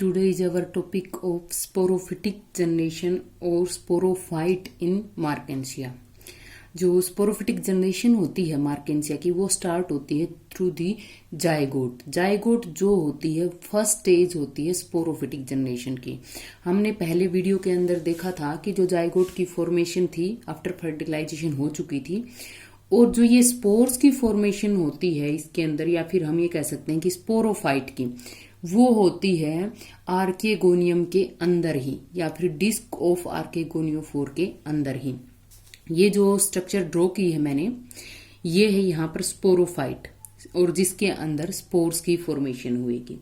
Today is our topic of sporophytic generation or sporophyte in Markensia। जो sporophytic generation होती है मार्केंसिया की वो स्टार्ट होती है थ्रू दी जाइगोट। जाइगोट जो होती है फर्स्ट स्टेज होती है स्पोरोफिटिक जनरेशन की। हमने पहले वीडियो के अंदर देखा था कि जो जाइगोट की फॉर्मेशन थी आफ्टर फर्टिलाइजेशन हो चुकी थी, और जो ये स्पोर्स की फॉर्मेशन होती है इसके अंदर, या फिर हम ये कह सकते हैं कि स्पोरोफाइट की, वो होती है आर्केगोनियम के अंदर ही या फिर डिस्क ऑफ आर्केगोनियोफोर के अंदर ही। ये जो स्ट्रक्चर ड्रॉ की है मैंने, ये है यहाँ पर स्पोरोफाइट, और जिसके अंदर स्पोर्स की फॉर्मेशन हुएगी।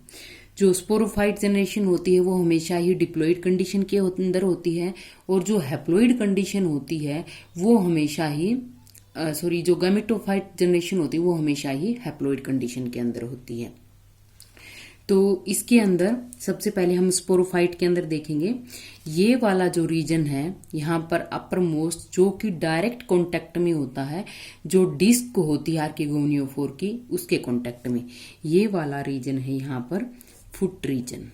जो स्पोरोफाइट जनरेशन होती है वो हमेशा ही डिप्लॉइड कंडीशन के अंदर होती है, और जो हैप्लॉइड कंडीशन होती है वो हमेशा ही जो गैमेटोफाइट जनरेशन होती है वो हमेशा ही हैप्लॉइड कंडीशन के अंदर होती है। तो इसके अंदर सबसे पहले हम स्पोरोफाइट के अंदर देखेंगे, ये वाला जो रीजन है यहाँ पर अपर मोस्ट, जो कि डायरेक्ट कांटेक्ट में होता है जो डिस्क होती है आर्केगोनियोफोर की, उसके कांटेक्ट में ये वाला रीजन है यहाँ पर फुट रीजन।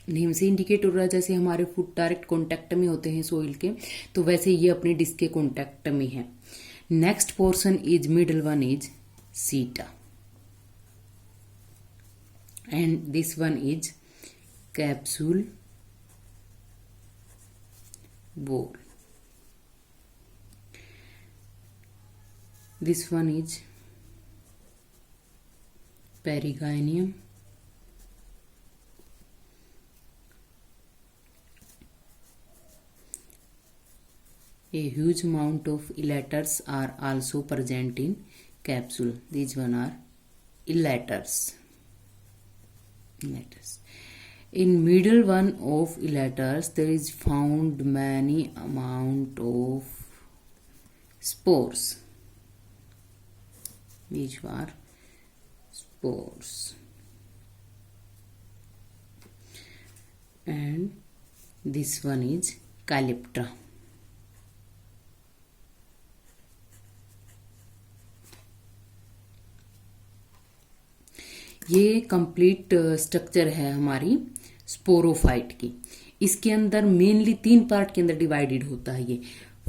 नेम से इंडिकेट हो रहा है जैसे हमारे फुट डायरेक्ट कांटेक्ट में होते हैं सोइल के, तो वैसे ये अपने डिस्क के कांटेक्ट में है। Next portion is middle one is सीटा, and this one is capsule ball. This one is perigynium, a huge amount of elaters are also present in capsule. These one are elaters. In middle one of elaters there is found many amount of spores. These are spores, and this one is calyptra. ये complete structure है हमारी sporophyte की। इसके अंदर mainly 3 part के अंदर divided होता है ये।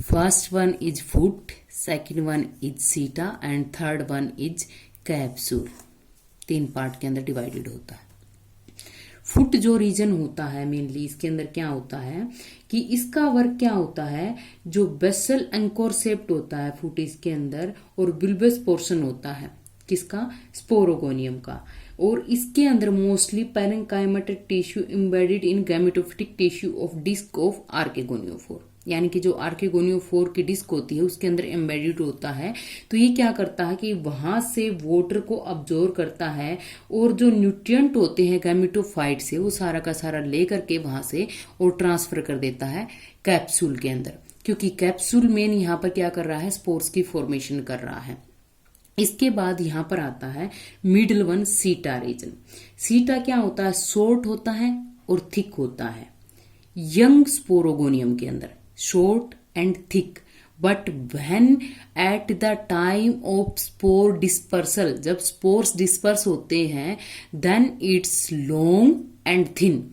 First one is foot, second one is seta, and third one is capsule. 3 part के अंदर डिवाइडेड होता है। फुट जो रीजन होता है मेनली इसके अंदर क्या होता है कि इसका वर्क क्या होता है, जो बेसल एंकोरसेप्ट होता है फुट इसके अंदर, और बिल्बस पोर्शन होता है किसका, स्पोरोगोनियम का, और इसके अंदर mostly parenchymatic tissue embedded in gametophytic tissue of disc of archegoniophore, यानी कि जो आर्केगोनियोफोर की डिस्क होती है उसके अंदर एम्बेडेड होता है। तो ये क्या करता है कि वहां से वाटर को अब्जॉर्ब करता है, और जो न्यूट्रिएंट होते हैं गैमेटोफाइट से वो सारा का सारा ले करके वहां से और ट्रांसफर कर देता है कैप्सूल के अंदर, क्योंकि कैप्सूल मेन यहाँ पर क्या कर रहा है, स्पोर्स की फॉर्मेशन कर रहा है। इसके बाद यहां पर आता है मिडल वन सीटा रीजन। सीटा क्या होता है, शॉर्ट होता है और थिक होता है। यंग स्पोरोगोनियम के अंदर short and thick, but when at the time of spore dispersal, जब स्पोर्स डिस्पर्स होते हैं, then it's long and thin.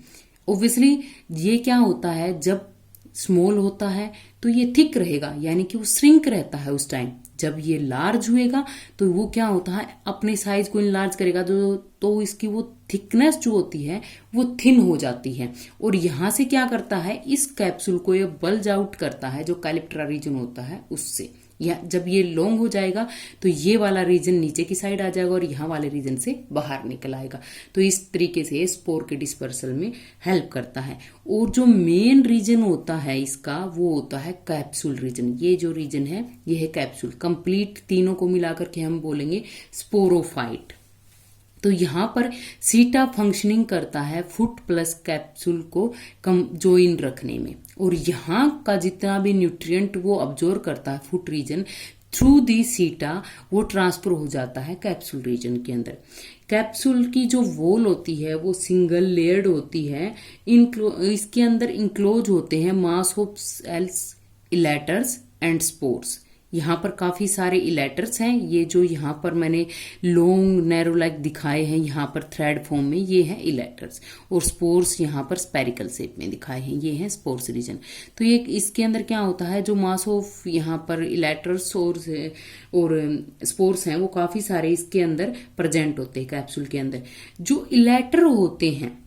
Obviously ये क्या होता है, जब स्मॉल होता है तो ये थिक रहेगा, यानी कि वो श्रिंक रहता है उस टाइम। जब ये लार्ज हुएगा तो वो क्या होता है, अपने साइज को इनलार्ज करेगा तो इसकी वो थिकनेस जो होती है वो थिन हो जाती है, और यहां से क्या करता है, इस कैप्सूल को ये बल्ज आउट करता है जो कैलिप्ट्रा रीजन होता है उससे। या जब ये लॉन्ग हो जाएगा तो ये वाला रीजन नीचे की साइड आ जाएगा और यहाँ वाले रीजन से बाहर निकल आएगा। तो इस तरीके से स्पोर के डिस्पर्सल में हेल्प करता है। और जो मेन रीजन होता है इसका वो होता है कैप्सूल रीजन। ये जो रीजन है ये है कैप्सूल। कंप्लीट तीनों को मिलाकर के हम बोलेंगे स्पोरोफाइट। तो यहाँ पर सीटा फंक्शनिंग करता है फुट प्लस कैप्सूल को जोइन रखने में, और यहाँ का जितना भी न्यूट्रिएंट वो अब्जॉर्ब करता है फुट रीजन थ्रू दी सीटा, वो ट्रांसफर हो जाता है कैप्सूल रीजन के अंदर। कैप्सूल की जो वॉल होती है वो सिंगल लेयर्ड होती है। इसके अंदर इंक्लोज होते हैं mass of cells, elaters and spores. यहाँ पर काफी सारे इलेटर्स हैं। ये जो यहाँ पर मैंने लॉन्ग नैरो लाइक दिखाए हैं यहाँ पर थ्रेड फॉर्म में, ये हैं इलेटर्स। और स्पोर्स यहाँ पर स्पेरिकल शेप में दिखाए हैं, ये हैं स्पोर्स रीजन। तो ये इसके अंदर क्या होता है, जो मास ऑफ यहाँ पर इलेटर्स और स्पोर्स हैं वो काफी सारे इसके अंदर प्रेजेंट होते हैं कैप्सूल के अंदर। जो इलेटर होते हैं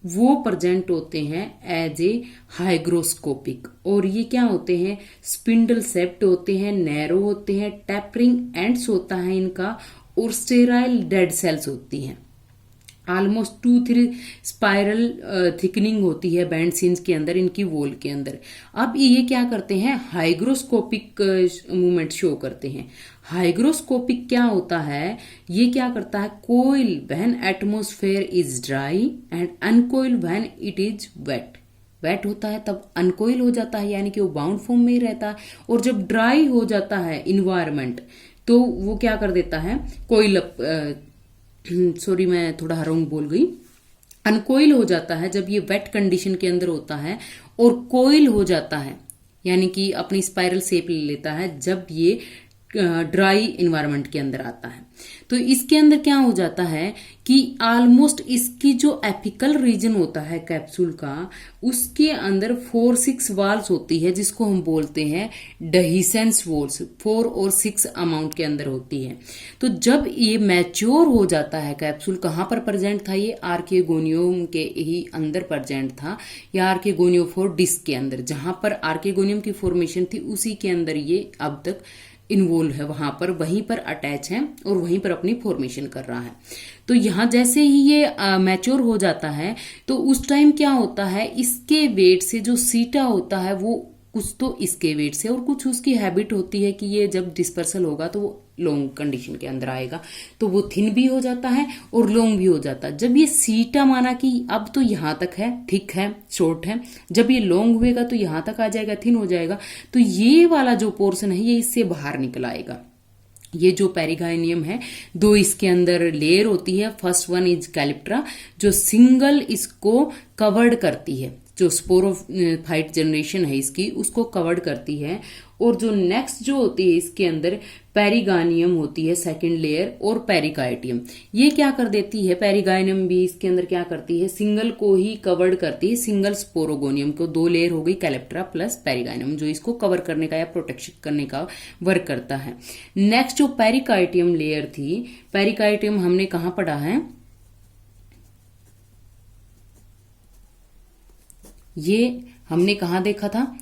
वो प्रेजेंट होते हैं एज ए हाइग्रोस्कोपिक, और ये क्या होते हैं, स्पिंडल सेप्ट होते हैं, नैरो होते हैं, टैपरिंग एंड्स होता है इनका, और स्टेराइल डेड सेल्स होती हैं। ऑलमोस्ट 2-3 स्पाइरल थिकनिंग होती है बैंड सीन्स के अंदर, इनकी वॉल के अंदर। अब ये क्या करते हैं, हाइग्रोस्कोपिक मूवमेंट शो करते हैं। हाइग्रोस्कोपिक क्या होता है, ये क्या करता है, coil when atmosphere is dry and uncoil when it is wet. Wet होता है तब अनकोइल हो जाता है, यानी कि वो बाउंड फॉर्म में ही रहता है। और जब ड्राई हो जाता है इन्वायरमेंट तो वो क्या कर देता है, कोइल सॉरी मैं थोड़ा रॉन्ग बोल गई, अनकोइल हो जाता है जब ये वेट कंडीशन के अंदर होता है, और कोइल हो जाता है यानी कि अपनी स्पाइरल शेप ले लेता है जब ये ड्राई इन्वायरमेंट के अंदर आता है। तो इसके अंदर क्या हो जाता है कि ऑलमोस्ट इसकी जो एपिकल रीजन होता है कैप्सूल का, उसके अंदर 4-6 वॉल्स होती है जिसको हम बोलते हैं डहीसेंस वॉल्स, 4 और 6 अमाउंट के अंदर होती है। तो जब ये मैच्योर हो जाता है कैप्सूल, कहाँ पर प्रेजेंट था ये, आर्केगोनियम के ही अंदर प्रेजेंट था, या आर्केगोनियोफोर डिस्क के अंदर, जहां पर आर्केगोनियम की फॉर्मेशन थी उसी के अंदर ये अब तक इन्वॉल्व है, वहां पर वहीं पर अटैच है और वहीं पर अपनी फॉर्मेशन कर रहा है। तो यहां जैसे ही ये मैच्योर हो जाता है तो उस टाइम क्या होता है, इसके वेट से जो सीटा होता है वो कुछ तो इसके वेट से और कुछ उसकी हैबिट होती है कि ये जब डिस्पर्सल होगा तो वो लॉन्ग कंडीशन के अंदर आएगा, तो वो थिन भी हो जाता है और लॉन्ग भी हो जाता है। जब ये सीटा माना कि अब तो यहां तक है, थिक है, शॉर्ट है, जब ये लॉन्ग हुएगा तो यहां तक आ जाएगा, थिन हो जाएगा, तो ये वाला जो पोर्शन है ये इससे बाहर निकल आएगा। ये जो पेरिगाइनियम है, 2 इसके अंदर लेयर होती है। फर्स्ट वन इज कैलिप्ट्रा जो सिंगल इसको कवर्ड करती है, जो स्पोरोफाइट जनरेशन है इसकी उसको कवर्ड करती है। और जो नेक्स्ट जो होती है इसके अंदर पेरिगानियम होती है सेकंड लेयर, और पेरिकाइटियम ये क्या कर देती है, पेरिगाइनियम भी इसके अंदर क्या करती है, सिंगल को ही कवर्ड करती है, सिंगल स्पोरोगोनियम को 2 लेयर हो गई, कैलेप्ट्रा प्लस पेरिगाइनियम जो इसको कवर करने का या प्रोटेक्शन करने का वर्क करता है। नेक्स्ट जो पेरिकाइटियम लेयर थी, पेरिकाइटियम हमने कहां पढ़ा है, ये हमने कहा देखा था,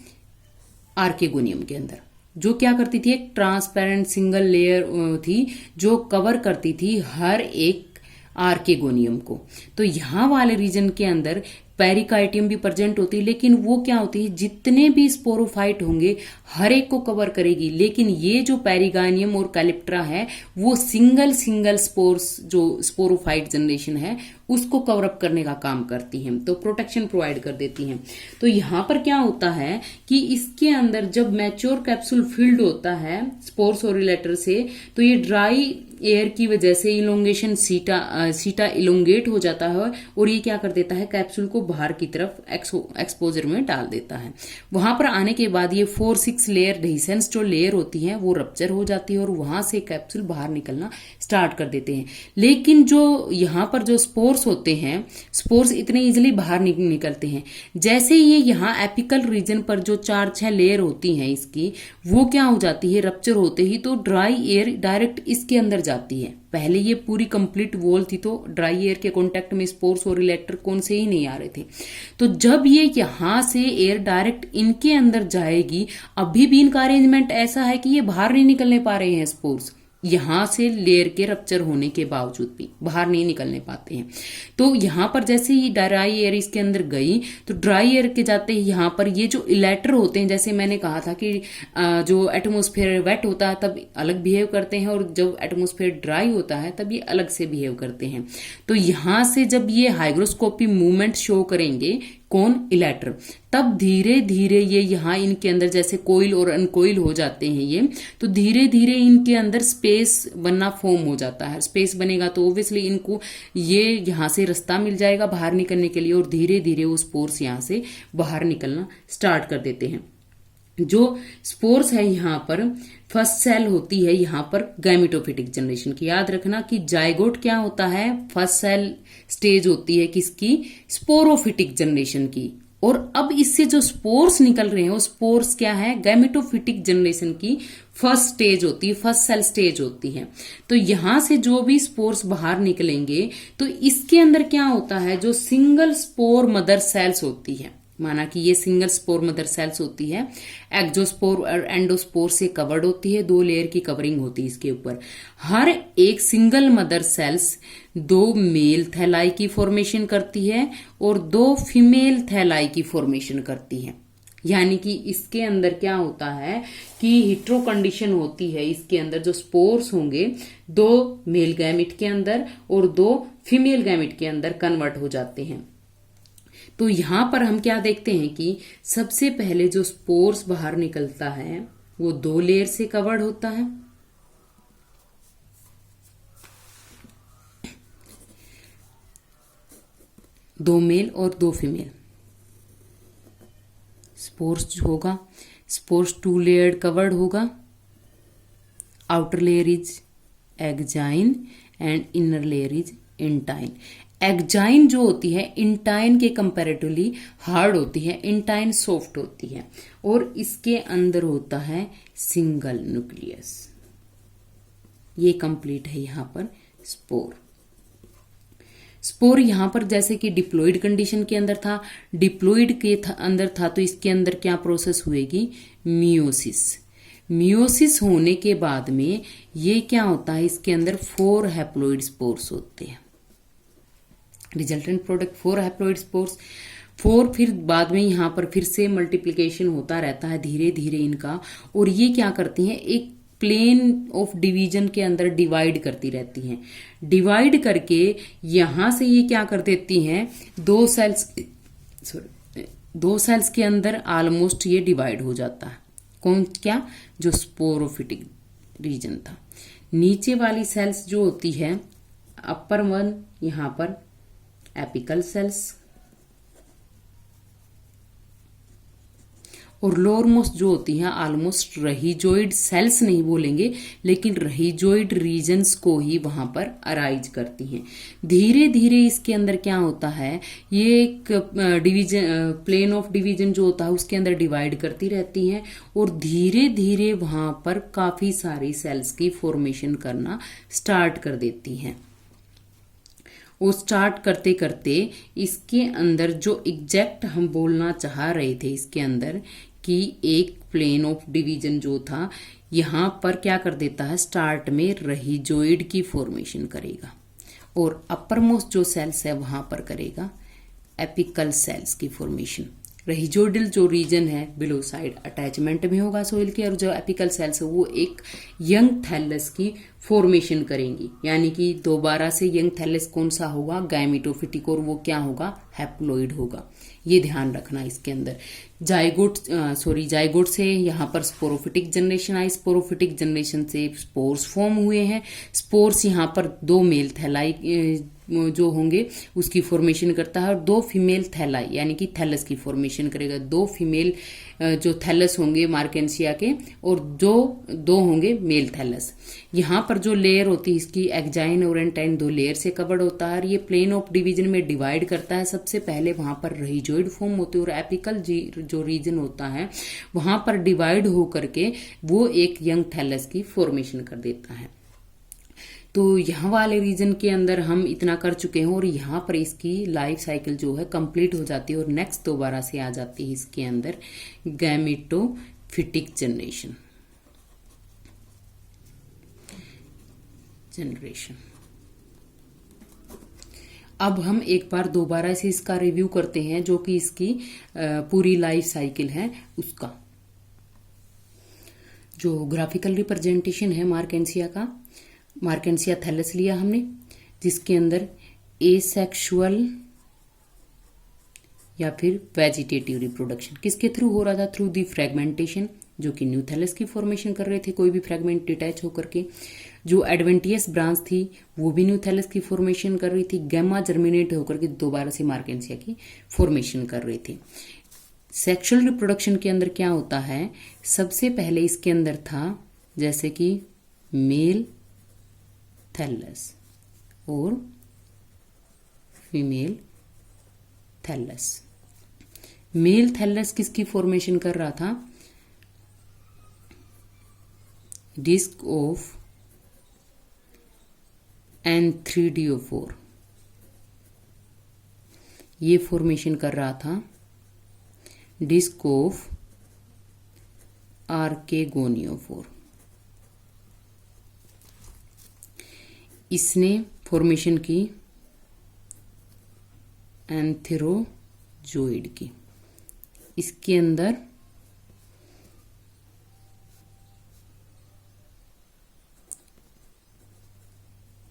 आर्केगोनियम के अंदर, जो क्या करती थी, एक ट्रांसपेरेंट सिंगल लेयर थी जो कवर करती थी हर एक आर्केगोनियम को। तो यहां वाले रीजन के अंदर पेरिकाइटियम भी प्रेजेंट होती है, लेकिन वो क्या होती है, जितने भी स्पोरोफाइट होंगे हर एक को कवर करेगी, लेकिन ये जो पेरिगानियम और कैलिप्ट्रा है वो सिंगल स्पोर्स जो स्पोरोफाइट जनरेशन है उसको कवर अप करने का काम करती हैं, तो प्रोटेक्शन प्रोवाइड कर देती हैं। तो यहां पर क्या होता है कि इसके अंदर जब मैच्योर कैप्सूल फिल्ड होता है स्पोर्स और रिलेटर से, तो ये ड्राई एयर की वजह से इलोंगेशन सीटा इलोंगेट हो जाता है और ये क्या कर देता है, कैप्सूल को बाहर की तरफ एक्सपोजर में डाल देता है। वहां पर आने के बाद ये 4-6 लेयर डहीसेंस जो लेयर होती है वो रप्चर हो जाती है और वहां से कैप्सूल बाहर निकलना स्टार्ट कर देते हैं। लेकिन जो यहाँ पर जो स्पोर्स होते हैं, स्पोर्स इतने इजिली बाहर निकलते हैं, जैसे ये यहाँ एपिकल रीजन पर जो 4-6 लेयर होती हैं इसकी, वो क्या हो जाती है, रप्चर होते ही तो ड्राई एयर डायरेक्ट इसके अंदर जाती है। पहले ये पूरी कंप्लीट वॉल थी तो ड्राई एयर के कांटेक्ट में स्पोर्स और रिलेटर कौन से ही नहीं आ रहे थे। तो जब ये यहां से एयर डायरेक्ट इनके अंदर जाएगी, अभी भी इनका अरेंजमेंट ऐसा है कि ये बाहर नहीं निकलने पा रहे हैं, स्पोर्स यहां से लेयर के रप्चर होने के बावजूद भी बाहर नहीं निकलने पाते हैं। तो यहां पर जैसे ही ड्राई एयर इसके अंदर गई तो ड्राई एयर के जाते ही यहां पर ये जो इलेक्टर होते हैं, जैसे मैंने कहा था कि जो एटमॉस्फेयर वेट होता है तब अलग बिहेव करते हैं और जब एटमॉस्फेयर ड्राई होता है तब ये अलग से बिहेव करते हैं। तो यहां से जब ये हाइग्रोस्कोपी मूवमेंट शो करेंगे कौन, इलेक्टर, तब धीरे धीरे ये यहाँ इनके अंदर जैसे कोइल और अनकोइल हो जाते हैं ये, तो धीरे धीरे इनके अंदर स्पेस बनना फॉर्म हो जाता है। स्पेस बनेगा तो ऑब्वियसली इनको ये यहाँ से रास्ता मिल जाएगा बाहर निकलने के लिए और धीरे धीरे वो स्पोर्स यहाँ से बाहर निकलना स्टार्ट कर देते हैं। जो स्पोर्स है यहाँ पर फर्स्ट सेल होती है यहाँ पर गैमेटोफिटिक जनरेशन की। याद रखना कि जाइगोट क्या होता है, फर्स्ट सेल स्टेज होती है किसकी, स्पोरोफिटिक जनरेशन की। और अब इससे जो स्पोर्स निकल रहे हैं वो स्पोर्स क्या है, गैमेटोफिटिक जनरेशन की फर्स्ट स्टेज होती है, फर्स्ट सेल स्टेज होती है। तो यहां से जो भी स्पोर्स बाहर निकलेंगे तो इसके अंदर क्या होता है, जो सिंगल स्पोर मदर सेल्स होती है, माना कि ये सिंगल स्पोर मदर सेल्स होती है, एक्जोस्पोर और एंडोस्पोर से कवर्ड होती है, 2 लेयर की कवरिंग होती है इसके ऊपर। हर एक सिंगल मदर सेल्स 2 मेल थैलाई की फॉर्मेशन करती है और 2 फीमेल थैलाई की फॉर्मेशन करती है। यानी कि इसके अंदर क्या होता है कि हिट्रो कंडीशन होती है, इसके अंदर जो स्पोर्स होंगे 2 मेल गैमिट के अंदर और 2 फीमेल गैमिट के अंदर कन्वर्ट हो जाते हैं। तो यहां पर हम क्या देखते हैं कि सबसे पहले जो स्पोर्स बाहर निकलता है वो 2 लेयर से कवर्ड होता है। दो मेल और 2 फीमेल स्पोर्स होगा। स्पोर्स 2 लेयर्ड कवर्ड होगा। Outer layer is exine and inner layer is intine. Exine जो होती है इंटाइन के कंपैरेटिवली हार्ड होती है, इंटाइन सॉफ्ट होती है और इसके अंदर होता है सिंगल न्यूक्लियस। ये कंप्लीट है यहां पर स्पोर। स्पोर यहां पर जैसे कि डिप्लॉइड कंडीशन के अंदर था, डिप्लॉइड के अंदर था तो इसके अंदर क्या प्रोसेस हुएगी, मियोसिस। मियोसिस होने के बाद में ये क्या होता है, इसके अंदर 4 हैप्लॉइड स्पोर्स होते हैं। Resultant product 4 haploid spores. 4 फिर बाद में यहां पर फिर से मल्टीप्लिकेशन होता रहता है धीरे धीरे इनका, और ये क्या करती हैं, एक प्लेन ऑफ डिवीजन के अंदर डिवाइड करती रहती हैं। डिवाइड करके यहां से ये क्या कर देती हैं, 2 सेल्स के अंदर ऑलमोस्ट ये डिवाइड हो जाता है। कौन क्या, जो स्पोरोफिटिक रीजन था। नीचे वाली सेल्स जो होती है, अपर वन यहां पर एपिकल सेल्स और लोअर मोस्ट जो होती हैं ऑलमोस्ट रहीजोइड सेल्स नहीं बोलेंगे, लेकिन रहीजोइड रीजन्स को ही वहां पर अराइज करती हैं। धीरे धीरे इसके अंदर क्या होता है, ये एक डिवीजन, प्लेन ऑफ डिवीजन जो होता है उसके अंदर डिवाइड करती रहती हैं और धीरे धीरे वहां पर काफी सारी सेल्स की फॉर्मेशन करना स्टार्ट कर देती हैं। वो स्टार्ट करते करते इसके अंदर जो एग्जैक्ट हम बोलना चाह रहे थे, इसके अंदर कि एक प्लेन ऑफ डिवीजन जो था यहां पर क्या कर देता है, स्टार्ट में रहीजोइड की फॉर्मेशन करेगा और अपर मोस्ट जो सेल्स है वहां पर करेगा एपिकल सेल्स की फॉर्मेशन। रहीजोइडल जो रीजन है बिलो साइड अटैचमेंट में होगा सोइल के, और जो एपिकल सेल्स है वो एक यंग थैलस की फॉर्मेशन करेंगी। यानी कि दोबारा से यंग थैलस कौन सा होगा, गैमेटोफिटिक, और वो क्या होगा, हैप्लॉइड होगा। ये ध्यान रखना इसके अंदर। जाइगोट से यहाँ पर स्पोरोफिटिक जनरेशन आई, स्पोरोफिटिक जनरेशन से स्पोर्स फॉर्म हुए हैं। स्पोर्स यहाँ पर 2 मेल थैलाई जो होंगे उसकी फॉर्मेशन करता है और 2 फीमेल थैलाई यानी कि थैलस की फॉर्मेशन करेगा। 2 फीमेल जो थैलस होंगे मार्केंसिया के और 2 होंगे मेल थैलस। यहाँ पर जो लेयर होती है इसकी एक्जाइन और एंटाइन 2 लेयर से कवर्ड होता है और ये प्लेन ऑफ डिवीजन में डिवाइड करता है। सबसे पहले वहां पर रहीजोइड फॉर्म होती है और एपिकल जो रीजन होता है वहां पर डिवाइड होकर के वो एक यंग थैलस की फॉर्मेशन कर देता है। तो यहाँ वाले रीजन के अंदर हम इतना कर चुके हैं और यहाँ पर इसकी लाइफ साइकिल जो है कंप्लीट हो जाती है और नेक्स्ट दोबारा से आ जाती है इसके अंदर गैमेटोफिटिक जनरेशन। अब हम एक बार दोबारा से इसका रिव्यू करते हैं जो कि इसकी पूरी लाइफ साइकिल है उसका। जो ग्राफिकल रिप्रेजेंटेशन है मार्केंसिया का, मार्केंसिया थैलस लिया हमने जिसके अंदर एसेक्सुअल या फिर वेजिटेटिव रिप्रोडक्शन किसके थ्रू हो रहा था, थ्रू दी फ्रेगमेंटेशन, जो कि न्यू थैलस की फॉर्मेशन कर रहे थे कोई भी फ्रेगमेंट डिटैच होकर के। जो एडवेंटियस ब्रांच थी वो भी न्यू थैलस की फॉर्मेशन कर रही थी, गैमा जर्मिनेट होकर के दोबारा से मार्केंसिया की फॉर्मेशन कर रहे थे। सेक्सुअल रिप्रोडक्शन के अंदर क्या होता है, सबसे पहले इसके अंदर था जैसे कि मेल थैलस और फीमेल थैलस। मेल थैलस किसकी फॉर्मेशन कर रहा था, डिस्क ऑफ एंथ्रीडियोफोर, ये फॉर्मेशन कर रहा था डिस्क ऑफ आर्केगोनियोफोर। इसने फॉर्मेशन की एंथेरोजोइड की। इसके अंदर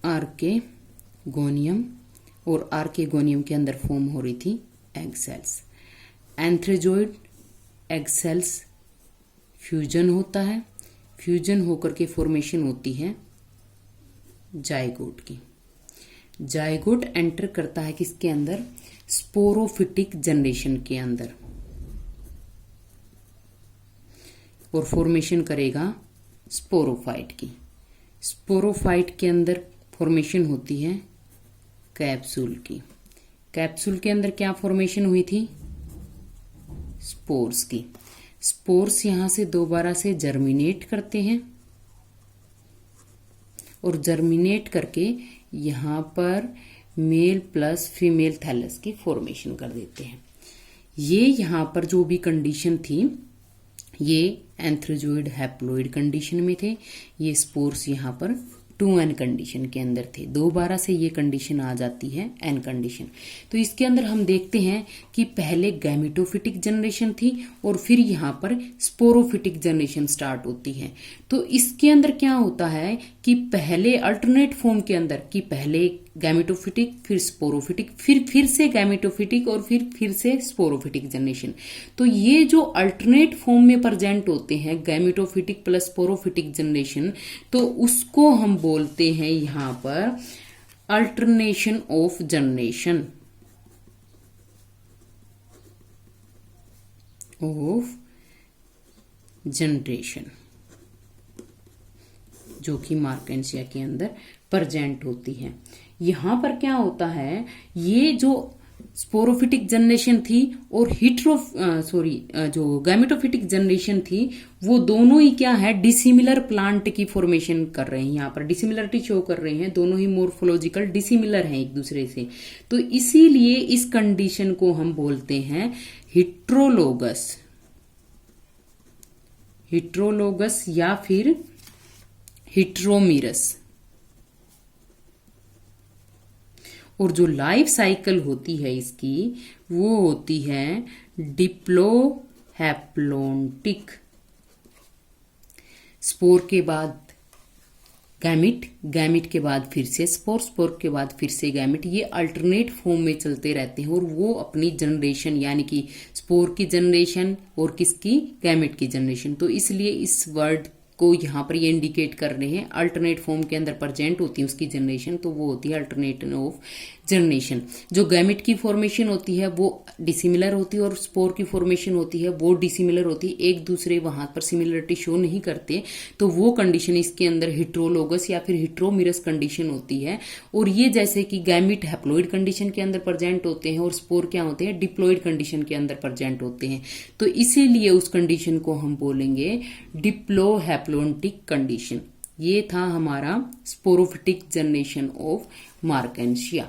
आर्केगोनियम और आर्केगोनियम के अंदर फॉर्म हो रही थी egg cells. Antherozoid egg cells fusion होता है, फ्यूजन होकर के फॉर्मेशन होती है जायगोट की। जायगोट एंटर करता है किसके अंदर, स्पोरोफिटिक जनरेशन के अंदर, और फॉर्मेशन करेगा स्पोरोफाइट की। स्पोरोफाइट के अंदर फॉर्मेशन होती है कैप्सूल की। कैप्सूल के अंदर क्या फॉर्मेशन हुई थी, स्पोर्स की। स्पोर्स यहां से दोबारा से जर्मिनेट करते हैं और जर्मिनेट करके यहां पर मेल प्लस फीमेल थैलस की फॉर्मेशन कर देते हैं। ये यहां पर जो भी कंडीशन थी, ये एंथ्रोजोइड हैप्लोइड कंडीशन में थे, ये स्पोर्स यहां पर 2n कंडीशन के अंदर थे। दोबारा से ये कंडीशन आ जाती है n कंडीशन। तो इसके अंदर हम देखते हैं कि पहले गैमेटोफिटिक जनरेशन थी और फिर यहाँ पर स्पोरोफिटिक जनरेशन स्टार्ट होती है। तो इसके अंदर क्या होता है कि पहले अल्टरनेट फॉर्म के अंदर कि पहले गैमेटोफिटिक, फिर स्पोरोफिटिक, फिर से गैमेटोफिटिक और फिर से स्पोरोफिटिक जनरेशन। तो ये जो अल्टरनेट फॉर्म में प्रेजेंट होते हैं गैमेटोफिटिक प्लस स्पोरोफिटिक जनरेशन, तो उसको हम बोलते हैं यहां पर अल्टरनेशन ऑफ जनरेशन जो कि मार्केंसिया के अंदर प्रेजेंट होती है। यहां पर क्या होता है, ये जो स्पोरोफिटिक जनरेशन थी और जो गैमेटोफिटिक जनरेशन थी, वो दोनों ही क्या है, डिसिमिलर प्लांट की फॉर्मेशन कर रहे हैं। यहाँ पर डिसिमिलरिटी शो कर रहे हैं, दोनों ही मोर्फोलॉजिकल डिसिमिलर हैं एक दूसरे से। तो इसीलिए इस कंडीशन को हम बोलते हैं हिट्रोलोगस या फिर हिट्रोमीरस। और जो लाइफ साइकिल होती है इसकी, वो होती है डिप्लोहैप्लोन्टिक। स्पोर के बाद गैमिट, गैमिट के बाद फिर से स्पोर, स्पोर के बाद फिर से गैमिट, ये अल्टरनेट फॉर्म में चलते रहते हैं। और वो अपनी जनरेशन यानी कि स्पोर की जनरेशन और किसकी, गैमिट की जनरेशन। तो इसलिए इस वर्ड को यहाँ पर ये इंडिकेट कर रहे हैं, अल्टरनेट फॉर्म के अंदर प्रेजेंट होती है उसकी जनरेशन, तो वो होती है अल्टरनेट ऑफ जनरेशन। जो गैमेट की फॉर्मेशन होती है वो डिसिमिलर होती है और स्पोर की फॉर्मेशन होती है वो डिसिमिलर होती है, एक दूसरे वहां पर सिमिलरिटी शो नहीं करते। तो वो कंडीशन इसके अंदर हिट्रोलोगस या फिर हिट्रोमिरस कंडीशन होती है। और ये जैसे कि गैमिट हैप्लोइड कंडीशन के अंदर प्रेजेंट होते हैं और स्पोर क्या होते हैं, डिप्लॉइड कंडीशन के अंदर प्रेजेंट होते हैं। तो इसीलिए उस कंडीशन को हम बोलेंगे डिप्लोहैप्लोन्टिक कंडीशन। ये था हमारा स्पोरोफिटिक जनरेशन ऑफ मार्केंसिया।